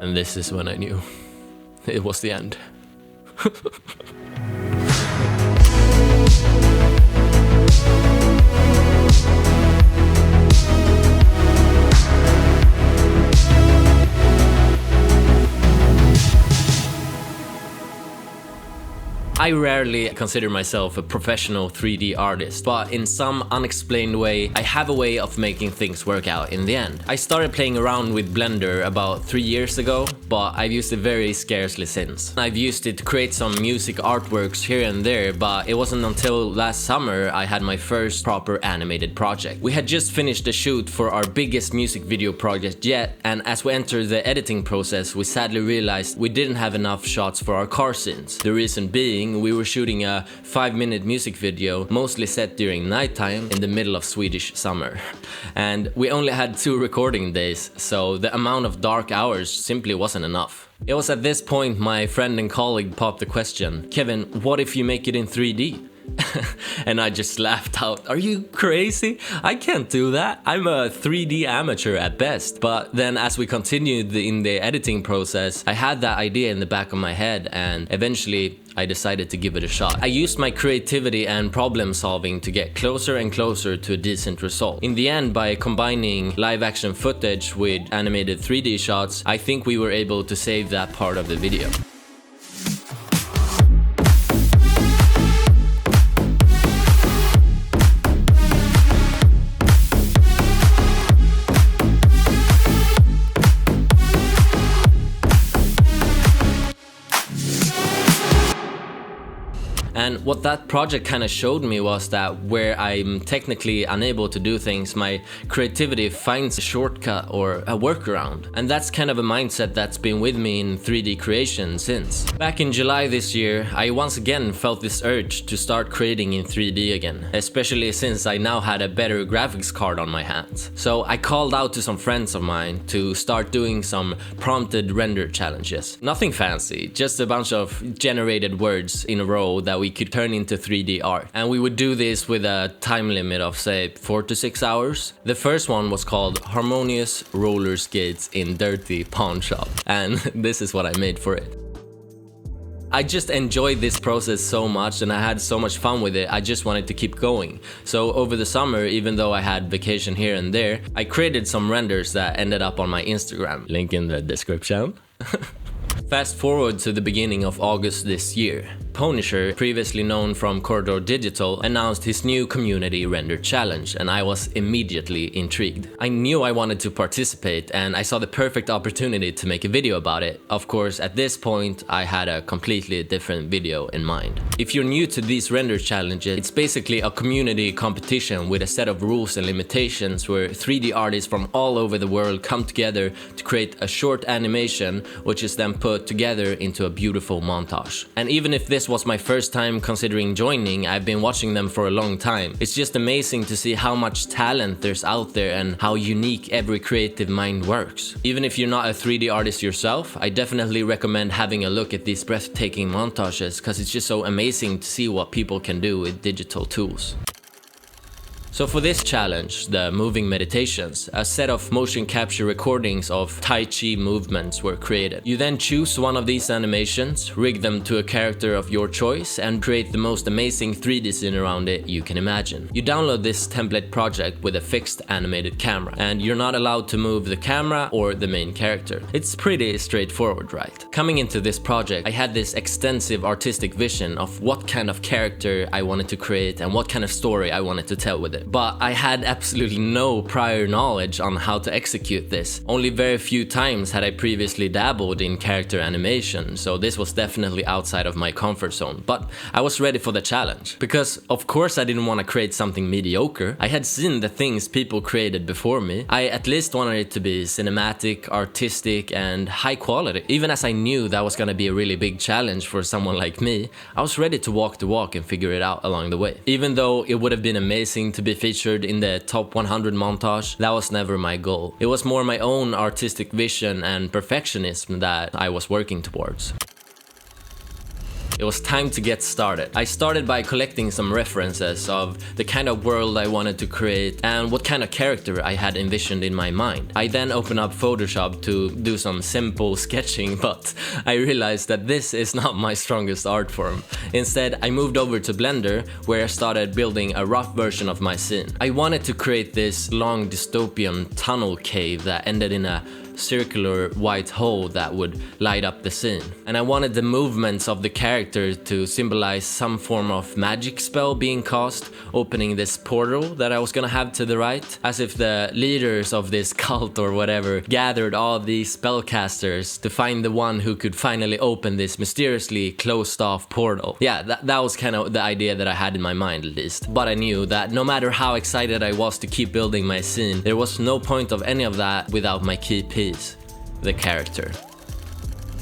And this is when I knew it was the end. I rarely consider myself a professional 3D artist, but in some unexplained way, I have a way of making things work out in the end. I started playing around with Blender about 3 years ago, but I've used it very scarcely since. I've used it to create some music artworks here and there, but it wasn't until last summer I had my first proper animated project. We had just finished the shoot for our biggest music video project yet, and as we entered the editing process, we sadly realized we didn't have enough shots for our car scenes. The reason being, we were shooting a 5-minute music video, mostly set during nighttime in the middle of Swedish summer. And we only had 2 recording days, so the amount of dark hours simply wasn't enough. It was at this point my friend and colleague popped the question, "Kevin, what if you make it in 3D?" And I just laughed out. "Are you crazy? I can't do that. I'm a 3D amateur at best." But then as we continued in the editing process, I had that idea in the back of my head, and eventually I decided to give it a shot. I used my creativity and problem solving to get closer and closer to a decent result. In the end, by combining live action footage with animated 3D shots, I think we were able to save that part of the video. And what that project kind of showed me was that where I'm technically unable to do things, my creativity finds a shortcut or a workaround. And that's kind of a mindset that's been with me in 3D creation since. Back in July this year, I once again felt this urge to start creating in 3D again, especially since I now had a better graphics card on my hands. So I called out to some friends of mine to start doing some prompted render challenges. Nothing fancy, just a bunch of generated words in a row that we could turn into 3D art. And we would do this with a time limit of say 4 to 6 hours. The first one was called Harmonious Roller Skates in Dirty Pawn Shop. And this is what I made for it. I just enjoyed this process so much and I had so much fun with it, I just wanted to keep going. So over the summer, even though I had vacation here and there, I created some renders that ended up on my Instagram. Link in the description. Fast forward to the beginning of August this year. Pwnisher, previously known from Corridor Digital, announced his new community render challenge, and I was immediately intrigued. I knew I wanted to participate and I saw the perfect opportunity to make a video about it. Of course, at this point, I had a completely different video in mind. If you're new to these render challenges, it's basically a community competition with a set of rules and limitations where 3D artists from all over the world come together to create a short animation, which is then put together into a beautiful montage. And even if this was my first time considering joining, I've been watching them for a long time. It's just amazing to see how much talent there's out there and how unique every creative mind works. Even if you're not a 3D artist yourself, I definitely recommend having a look at these breathtaking montages because it's just so amazing to see what people can do with digital tools. So for this challenge, the Moving Meditations, a set of motion capture recordings of Tai Chi movements were created. You then choose one of these animations, rig them to a character of your choice, and create the most amazing 3D scene around it you can imagine. You download this template project with a fixed animated camera, and you're not allowed to move the camera or the main character. It's pretty straightforward, right? Coming into this project, I had this extensive artistic vision of what kind of character I wanted to create and what kind of story I wanted to tell with it. But I had absolutely no prior knowledge on how to execute this. Only very few times had I previously dabbled in character animation, so this was definitely outside of my comfort zone. But I was ready for the challenge. Because of course I didn't want to create something mediocre. I had seen the things people created before me. I at least wanted it to be cinematic, artistic, and high quality. Even as I knew that was gonna be a really big challenge for someone like me, I was ready to walk the walk and figure it out along the way. Even though it would have been amazing to be featured in the top 100 montage, that was never my goal. It was more my own artistic vision and perfectionism that I was working towards. it was time to get started. I started by collecting some references of the kind of world I wanted to create and what kind of character I had envisioned in my mind. I then opened up Photoshop to do some simple sketching, but I realized that this is not my strongest art form. Instead, I moved over to Blender, where I started building a rough version of my scene. I wanted to create this long dystopian tunnel cave that ended in a circular white hole that would light up the scene. And I wanted the movements of the character to symbolize some form of magic spell being cast, opening this portal that I was gonna have to the right, as if the leaders of this cult or whatever gathered all these spellcasters to find the one who could finally open this mysteriously closed off portal. Yeah, that was kind of the idea that I had in my mind at least. But I knew that no matter how excited I was to keep building my scene, there was no point of any of that without my key piece, the character.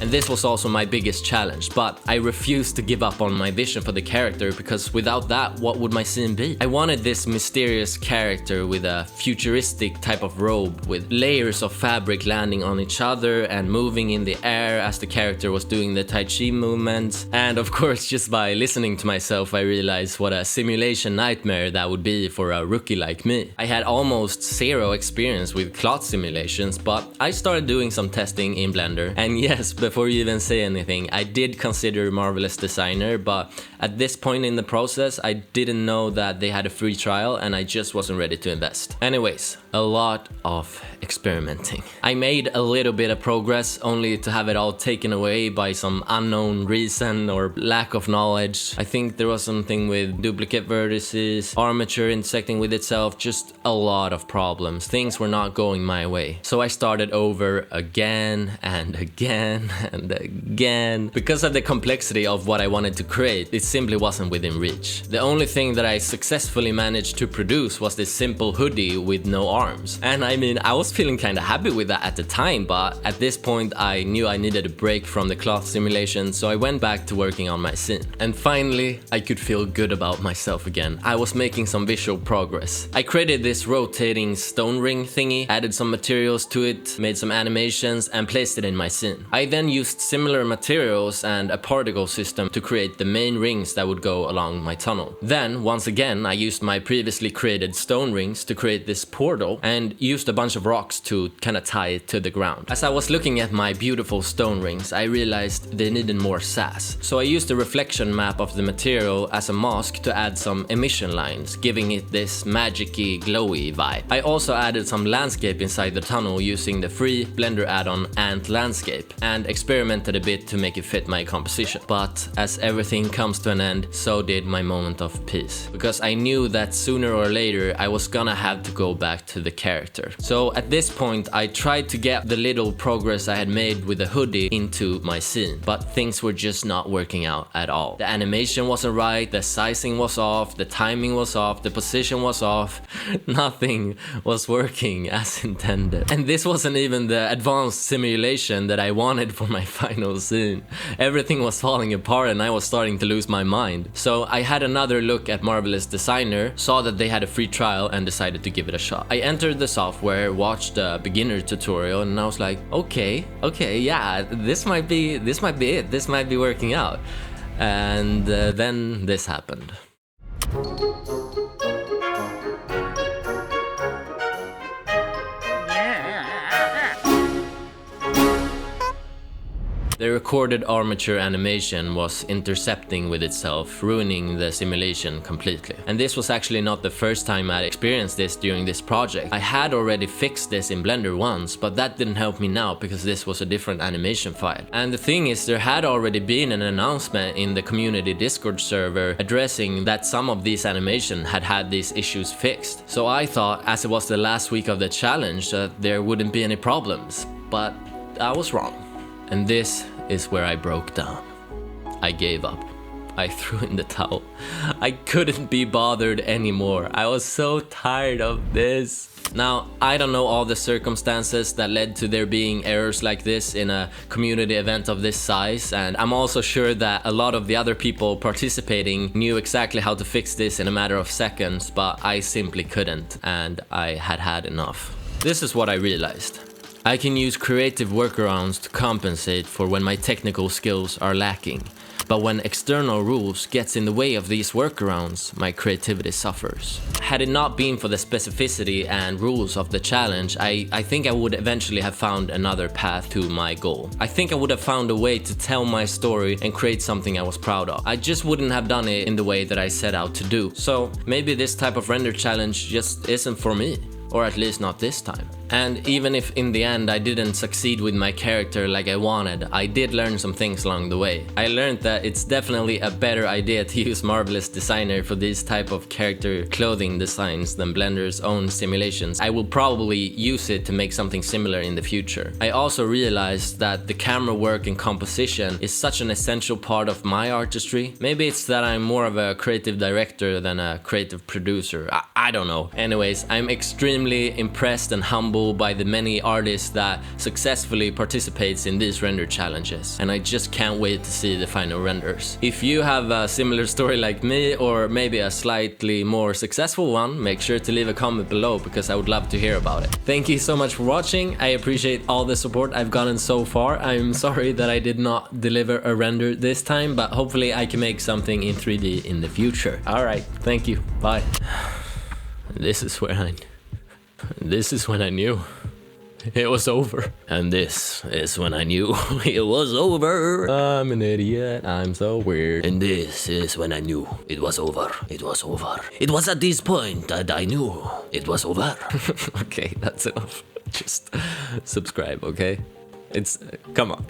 And this was also my biggest challenge, but I refused to give up on my vision for the character, because without that, what would my scene be? I wanted this mysterious character with a futuristic type of robe, with layers of fabric landing on each other and moving in the air as the character was doing the Tai Chi movements. And of course, just by listening to myself, I realized what a simulation nightmare that would be for a rookie like me. I had almost zero experience with cloth simulations, but I started doing some testing in Blender, and yes, before you even say anything, I did consider Marvellous Designer, but at this point in the process, I didn't know that they had a free trial and I just wasn't ready to invest. Anyways, a lot of experimenting. I made a little bit of progress, only to have it all taken away by some unknown reason or lack of knowledge. I think there was something with duplicate vertices, armature intersecting with itself, just a lot of problems. Things were not going my way. So I started over again and again and again. Because of the complexity of what I wanted to create, it simply wasn't within reach. The only thing that I successfully managed to produce was this simple hoodie with no arms. And I mean, I was feeling kind of happy with that at the time, but at this point I knew I needed a break from the cloth simulation, so I went back to working on my scene. And finally, I could feel good about myself again. I was making some visual progress. I created this rotating stone ring thingy, added some materials to it, made some animations, and placed it in my scene. I then used similar materials and a particle system to create the main rings that would go along my tunnel. Then, once again, I used my previously created stone rings to create this portal and used a bunch of rocks to kind of tie it to the ground. As I was looking at my beautiful stone rings, I realized they needed more sass. So I used a reflection map of the material as a mask to add some emission lines, giving it this magic-y, glowy vibe. I also added some landscape inside the tunnel using the free Blender add-on Ant Landscape, and experimented a bit to make it fit my composition. But as everything comes to an end, so did my moment of peace. Because I knew that sooner or later I was gonna have to go back to the character. So at this point I tried to get the little progress I had made with the hoodie into my scene, but things were just not working out at all. The animation wasn't right, the sizing was off, the timing was off, the position was off. Nothing was working as intended. And this wasn't even the advanced simulation that I wanted for my final scene. Everything was falling apart and I was starting to lose my mind. So I had another look at Marvellous Designer, saw that they had a free trial and decided to give it a shot. I entered the software, watched a beginner tutorial, and I was like, okay, yeah, this might be it. This might be working out. And then this happened. The recorded armature animation was intercepting with itself, ruining the simulation completely. And this was actually not the first time I'd experienced this during this project. I had already fixed this in Blender once, but that didn't help me now because this was a different animation file. And the thing is, there had already been an announcement in the community Discord server addressing that some of these animations had these issues fixed. So I thought, as it was the last week of the challenge, that there wouldn't be any problems. But I was wrong. And this is where I broke down. I gave up. I threw in the towel. I couldn't be bothered anymore. I was so tired of this. Now, I don't know all the circumstances that led to there being errors like this in a community event of this size, and I'm also sure that a lot of the other people participating knew exactly how to fix this in a matter of seconds, but I simply couldn't, and I had enough. This is what I realized. I can use creative workarounds to compensate for when my technical skills are lacking. But when external rules gets in the way of these workarounds, my creativity suffers. Had it not been for the specificity and rules of the challenge, I think I would eventually have found another path to my goal. I think I would have found a way to tell my story and create something I was proud of. I just wouldn't have done it in the way that I set out to do. So maybe this type of render challenge just isn't for me. Or at least not this time. And even if in the end I didn't succeed with my character like I wanted, I did learn some things along the way. I learned that it's definitely a better idea to use Marvellous Designer for these type of character clothing designs than Blender's own simulations. I will probably use it to make something similar in the future. I also realized that the camera work and composition is such an essential part of my artistry. Maybe it's that I'm more of a creative director than a creative producer. I don't know. Anyways, I'm extremely impressed and humbled by the many artists that successfully participates in these render challenges, and I just can't wait to see the final renders. If you have a similar story like me, or maybe a slightly more successful one, make sure to leave a comment below because I would love to hear about it. Thank you so much for watching. I appreciate all the support I've gotten so far. I'm sorry that I did not deliver a render this time, but hopefully I can make something in 3D in the future. Alright, thank you. Bye. This is when I knew it was over. And this is when I knew it was over. I'm an idiot. I'm so weird. And this is when I knew it was over. It was over. It was at this point that I knew it was over. Okay, that's enough. Just subscribe, okay? Come on.